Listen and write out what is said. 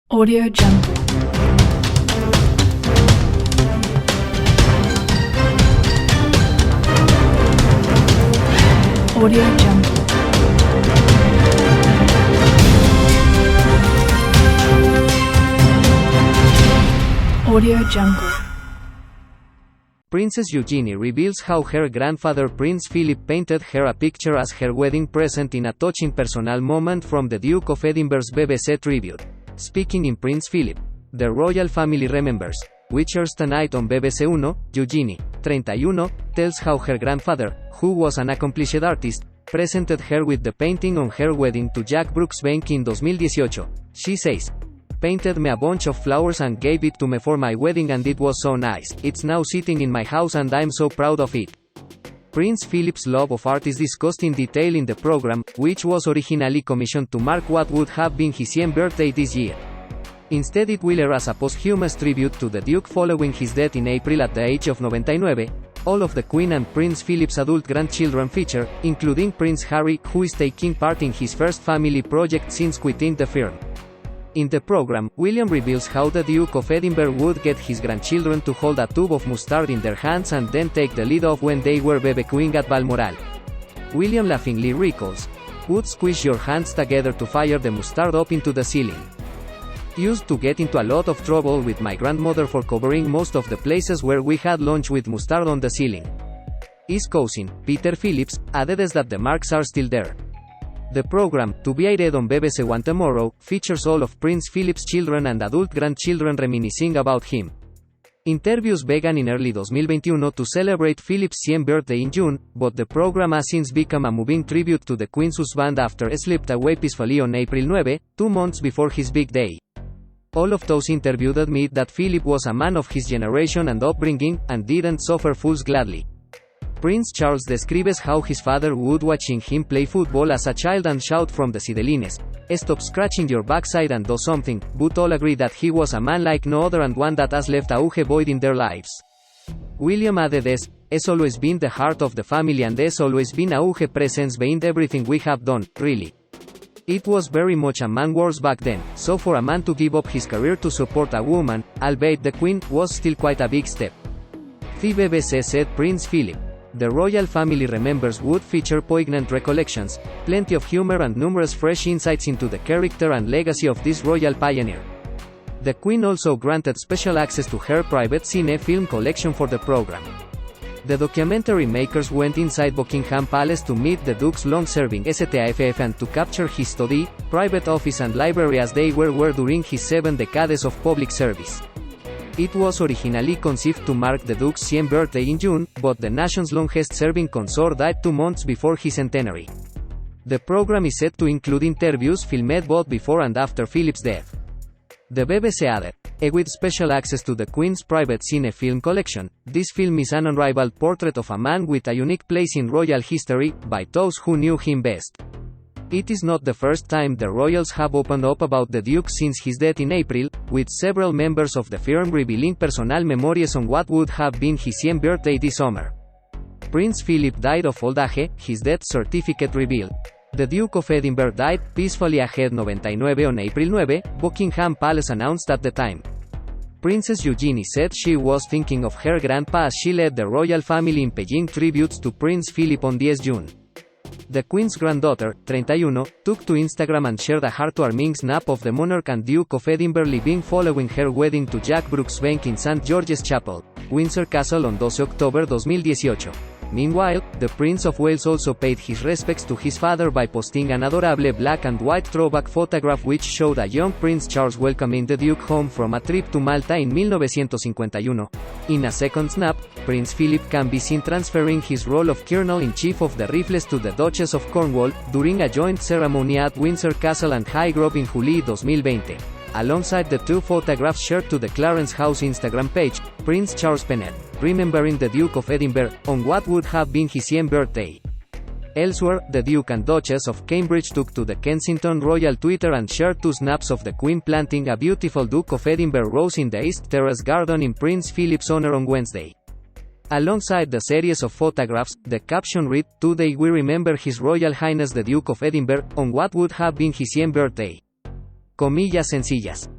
Audio Jungle. Audio Jungle. Audio Jungle. Princess Eugenie reveals how her grandfather Prince Philip painted her a picture as her wedding present in a touching personal moment from the Duke of Edinburgh's BBC tribute. Speaking in Prince Philip, the royal family remembers, which airs tonight on BBC Uno, Eugenie, 31, tells how her grandfather, who was an accomplished artist, presented her with the painting on her wedding to Jack Brooksbank in 2018. She says, "Painted me a bunch of flowers and gave it to me for my wedding and it was so nice. It's now sitting in my house and I'm so proud of it." Prince Philip's love of art is discussed in detail in the program, which was originally commissioned to mark what would have been his 100th birthday this year. Instead it will air as a posthumous tribute to the Duke following his death in April at the age of 99. All of the Queen and Prince Philip's adult grandchildren feature, including Prince Harry, who is taking part in his first family project since quitting the firm. In the program, William reveals how the Duke of Edinburgh would get his grandchildren to hold a tube of mustard in their hands and then take the lid off when they were barbecuing at Balmoral. William laughingly recalls, "Would squish your hands together to fire the mustard up into the ceiling. Used to get into a lot of trouble with my grandmother for covering most of the places where we had lunch with mustard on the ceiling." His cousin, Peter Phillips, added that the marks are still there. The program, to be aired on BBC One tomorrow, features all of Prince Philip's children and adult grandchildren reminiscing about him. Interviews began in early 2021 to celebrate Philip's 100th birthday in June, but the program has since become a moving tribute to the Queen's husband after he slipped away peacefully on April 9, 2 months before his big day. All of those interviewed admit that Philip was a man of his generation and upbringing, and didn't suffer fools gladly. Prince Charles describes how his father would watching him play football as a child and shout from the sidelines, "Stop scratching your backside and do something," but all agree that he was a man like no other and one that has left a huge void in their lives. William added this, "Has always been the heart of the family and has always been a huge presence behind everything we have done, really. It was very much a man wars back then, so for a man to give up his career to support a woman, albeit the Queen, was still quite a big step." The BBC said Prince Philip, the royal family remembers would feature poignant recollections, plenty of humor and numerous fresh insights into the character and legacy of this royal pioneer. The Queen also granted special access to her private cine film collection for the program. The documentary makers went inside Buckingham Palace to meet the Duke's long-serving staff and to capture his study, private office and library as they were during his 7 decades of public service. It was originally conceived to mark the Duke's 100th birthday in June, but the nation's longest-serving consort died 2 months before his centenary. The program is set to include interviews filmed both before and after Philip's death. The BBC added, with special access to the Queen's private cine film collection, this film is an unrivaled portrait of a man with a unique place in royal history, by those who knew him best. It is not the first time the royals have opened up about the Duke since his death in April, with several members of the firm revealing personal memories on what would have been his 100th birthday this summer. Prince Philip died of old age, his death certificate revealed. The Duke of Edinburgh died peacefully aged 99 on April 9, Buckingham Palace announced at the time. Princess Eugenie said she was thinking of her grandpa as she led the royal family in paying tributes to Prince Philip on 10 June. The Queen's granddaughter, 31, took to Instagram and shared a heartwarming snap of the monarch and Duke of Edinburgh leaving following her wedding to Jack Brooksbank in St. George's Chapel, Windsor Castle on 12 October 2018. Meanwhile, the Prince of Wales also paid his respects to his father by posting an adorable black and white throwback photograph which showed a young Prince Charles welcoming the Duke home from a trip to Malta in 1951. In a second snap, Prince Philip can be seen transferring his role of Colonel-in-Chief of the Rifles to the Duchess of Cornwall, during a joint ceremony at Windsor Castle and Highgrove in July 2020. Alongside the two photographs shared to the Clarence House Instagram page, Prince Charles penned, "Remembering the Duke of Edinburgh, on what would have been his 100th birthday." Elsewhere, the Duke and Duchess of Cambridge took to the Kensington Royal Twitter and shared 2 snaps of the Queen planting a beautiful Duke of Edinburgh rose in the East Terrace garden in Prince Philip's honor on Wednesday. Alongside the series of photographs, the caption read, "Today we remember His Royal Highness the Duke of Edinburgh, on what would have been his 100th birthday." Comillas sencillas.